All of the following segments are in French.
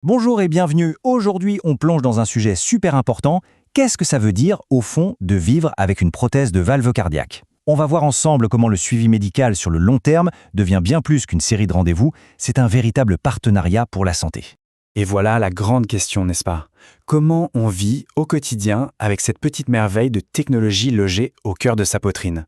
Bonjour et bienvenue. Aujourd'hui, on plonge dans un sujet super important. Qu'est-ce que ça veut dire, au fond, de vivre avec une prothèse de valve cardiaque? On va voir ensemble comment le suivi médical sur le long terme devient bien plus qu'une série de rendez-vous. C'est un véritable partenariat pour la santé. Et voilà la grande question, n'est-ce pas? Comment on vit au quotidien avec cette petite merveille de technologie logée au cœur de sa poitrine?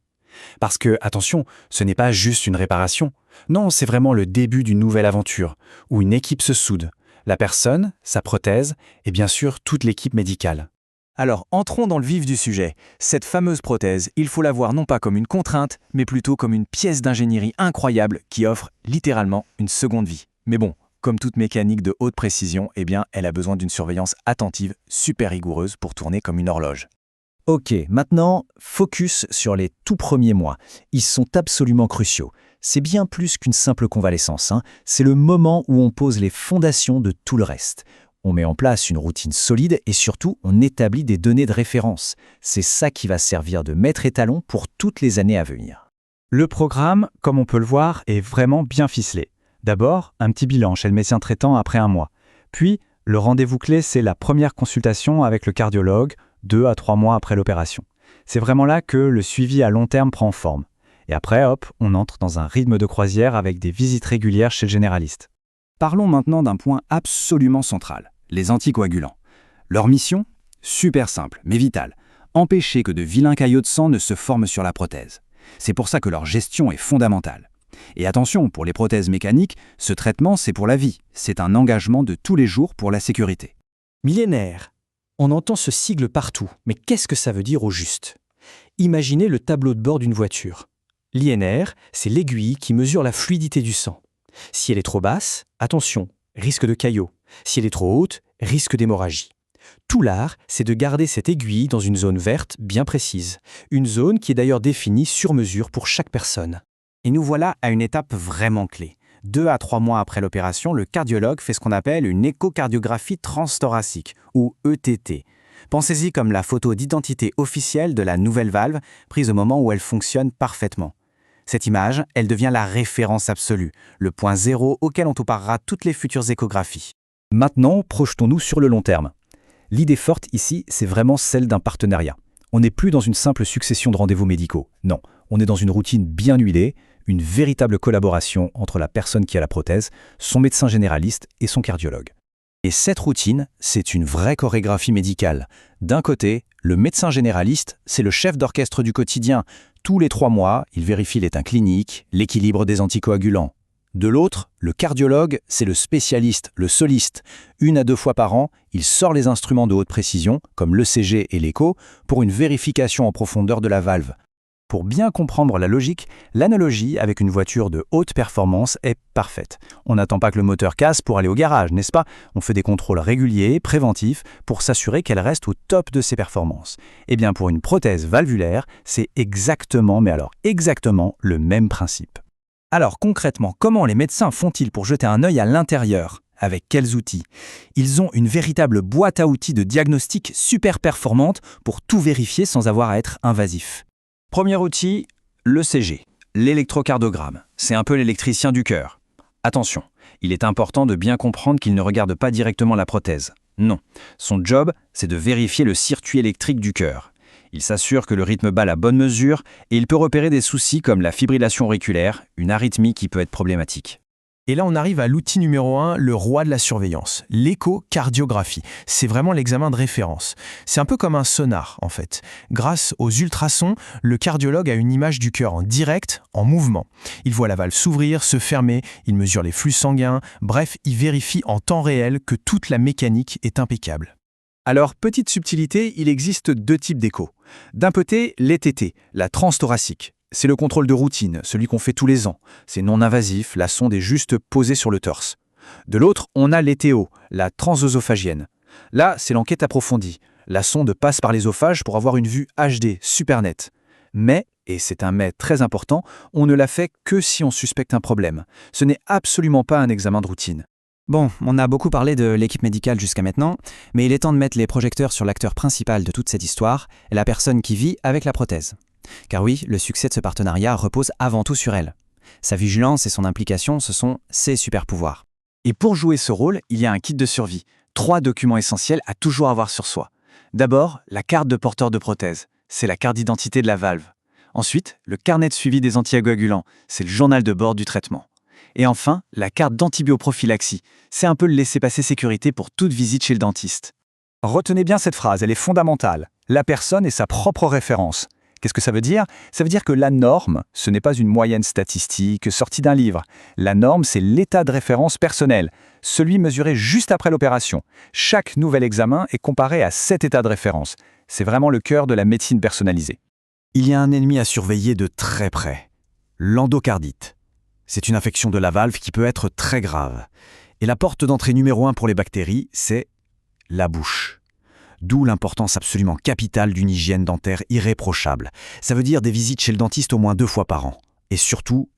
Parce que, attention, ce n'est pas juste une réparation. Non, c'est vraiment le début d'une nouvelle aventure, où une équipe se soude. La personne, sa prothèse, et bien sûr toute l'équipe médicale. Alors, entrons dans le vif du sujet. Cette fameuse prothèse, il faut la voir non pas comme une contrainte, mais plutôt comme une pièce d'ingénierie incroyable qui offre littéralement une seconde vie. Mais bon, comme toute mécanique de haute précision, eh bien, elle a besoin d'une surveillance attentive super rigoureuse pour tourner comme une horloge. Ok, maintenant, focus sur les tout premiers mois. Ils sont absolument cruciaux. C'est bien plus qu'une simple convalescence, hein. C'est le moment où on pose les fondations de tout le reste. On met en place une routine solide et surtout, on établit des données de référence. C'est ça qui va servir de maître étalon pour toutes les années à venir. Le programme, comme on peut le voir, est vraiment bien ficelé. D'abord, un petit bilan chez le médecin traitant après un mois. Puis, le rendez-vous clé, c'est la première consultation avec le cardiologue, 2 à 3 mois après l'opération. C'est vraiment là que le suivi à long terme prend forme. Et après, hop, on entre dans un rythme de croisière avec des visites régulières chez le généraliste. Parlons maintenant d'un point absolument central, les anticoagulants. Leur mission? Super simple, mais vitale. Empêcher que de vilains caillots de sang ne se forment sur la prothèse. C'est pour ça que leur gestion est fondamentale. Et attention, pour les prothèses mécaniques, ce traitement, c'est pour la vie. C'est un engagement de tous les jours pour la sécurité. Millénaire. On entend ce sigle partout, mais qu'est-ce que ça veut dire au juste? Imaginez le tableau de bord d'une voiture. L'INR, c'est l'aiguille qui mesure la fluidité du sang. Si elle est trop basse, attention, risque de caillot. Si elle est trop haute, risque d'hémorragie. Tout l'art, c'est de garder cette aiguille dans une zone verte bien précise. Une zone qui est d'ailleurs définie sur mesure pour chaque personne. Et nous voilà à une étape vraiment clé. 2 à 3 mois après l'opération, le cardiologue fait ce qu'on appelle une échocardiographie transthoracique, ou ETT. Pensez-y comme la photo d'identité officielle de la nouvelle valve, prise au moment où elle fonctionne parfaitement. Cette image, elle devient la référence absolue, le point zéro auquel on comparera toutes les futures échographies. Maintenant, projetons-nous sur le long terme. L'idée forte ici, c'est vraiment celle d'un partenariat. On n'est plus dans une simple succession de rendez-vous médicaux. Non, on est dans une routine bien huilée, une véritable collaboration entre la personne qui a la prothèse, son médecin généraliste et son cardiologue. Et cette routine, c'est une vraie chorégraphie médicale. D'un côté, le médecin généraliste, c'est le chef d'orchestre du quotidien. Tous les 3 mois, il vérifie l'état clinique, l'équilibre des anticoagulants. De l'autre, le cardiologue, c'est le spécialiste, le soliste. 1 à 2 fois par an, il sort les instruments de haute précision, comme l'ECG et l'écho, pour une vérification en profondeur de la valve. Pour bien comprendre la logique, l'analogie avec une voiture de haute performance est parfaite. On n'attend pas que le moteur casse pour aller au garage, n'est-ce pas? On fait des contrôles réguliers, préventifs, pour s'assurer qu'elle reste au top de ses performances. Eh bien, pour une prothèse valvulaire, c'est exactement le même principe. Alors concrètement, comment les médecins font-ils pour jeter un œil à l'intérieur? Avec quels outils? Ils ont une véritable boîte à outils de diagnostic super performante pour tout vérifier sans avoir à être invasif. Premier outil, l'ECG, l'électrocardiogramme. C'est un peu l'électricien du cœur. Attention, il est important de bien comprendre qu'il ne regarde pas directement la prothèse. Non, son job, c'est de vérifier le circuit électrique du cœur. Il s'assure que le rythme bat la bonne mesure et il peut repérer des soucis comme la fibrillation auriculaire, une arythmie qui peut être problématique. Et là, on arrive à l'outil numéro 1, le roi de la surveillance, l'échocardiographie. C'est vraiment l'examen de référence. C'est un peu comme un sonar, en fait. Grâce aux ultrasons, le cardiologue a une image du cœur en direct, en mouvement. Il voit la valve s'ouvrir, se fermer, il mesure les flux sanguins, bref, il vérifie en temps réel que toute la mécanique est impeccable. Alors, petite subtilité, il existe 2 types d'échos. D'un côté, l'ETT, la transthoracique. C'est le contrôle de routine, celui qu'on fait tous les ans. C'est non invasif, la sonde est juste posée sur le torse. De l'autre, on a l'ETO, la transœsophagienne. Là, c'est l'enquête approfondie. La sonde passe par l'ésophage pour avoir une vue HD, super nette. Mais, et c'est un mais très important, on ne la fait que si on suspecte un problème. Ce n'est absolument pas un examen de routine. Bon, on a beaucoup parlé de l'équipe médicale jusqu'à maintenant, mais il est temps de mettre les projecteurs sur l'acteur principal de toute cette histoire, la personne qui vit avec la prothèse. Car oui, le succès de ce partenariat repose avant tout sur elle. Sa vigilance et son implication, ce sont ses super pouvoirs. Et pour jouer ce rôle, il y a un kit de survie. 3 documents essentiels à toujours avoir sur soi. D'abord, la carte de porteur de prothèse. C'est la carte d'identité de la valve. Ensuite, le carnet de suivi des anticoagulants. C'est le journal de bord du traitement. Et enfin, la carte d'antibioprophylaxie. C'est un peu le laissez-passer sécurité pour toute visite chez le dentiste. Retenez bien cette phrase, elle est fondamentale. La personne est sa propre référence. Qu'est-ce que ça veut dire? Ça veut dire que la norme, ce n'est pas une moyenne statistique sortie d'un livre. La norme, c'est l'état de référence personnel, celui mesuré juste après l'opération. Chaque nouvel examen est comparé à cet état de référence. C'est vraiment le cœur de la médecine personnalisée. Il y a un ennemi à surveiller de très près, l'endocardite. C'est une infection de la valve qui peut être très grave. Et la porte d'entrée numéro 1 pour les bactéries, c'est la bouche. D'où l'importance absolument capitale d'une hygiène dentaire irréprochable. Ça veut dire des visites chez le dentiste au moins 2 fois par an. Et surtout,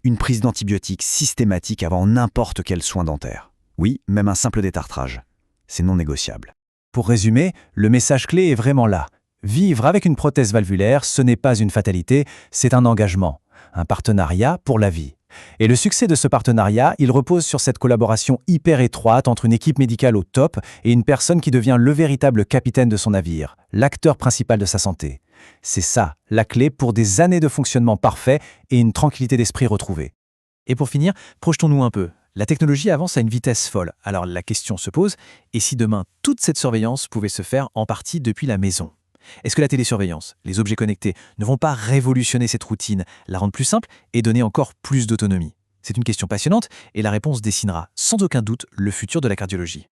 une prise d'antibiotiques systématique avant n'importe quel soin dentaire. Oui, même un simple détartrage. C'est non négociable. Pour résumer, le message clé est vraiment là. Vivre avec une prothèse valvulaire, ce n'est pas une fatalité, c'est un engagement, un partenariat pour la vie. Et le succès de ce partenariat, il repose sur cette collaboration hyper étroite entre une équipe médicale au top et une personne qui devient le véritable capitaine de son navire, l'acteur principal de sa santé. C'est ça, la clé pour des années de fonctionnement parfait et une tranquillité d'esprit retrouvée. Et pour finir, projetons-nous un peu. La technologie avance à une vitesse folle. Alors la question se pose, et si demain toute cette surveillance pouvait se faire en partie depuis la maison? Est-ce que la télésurveillance, les objets connectés, ne vont pas révolutionner cette routine, la rendre plus simple et donner encore plus d'autonomie? C'est une question passionnante et la réponse dessinera sans aucun doute le futur de la cardiologie.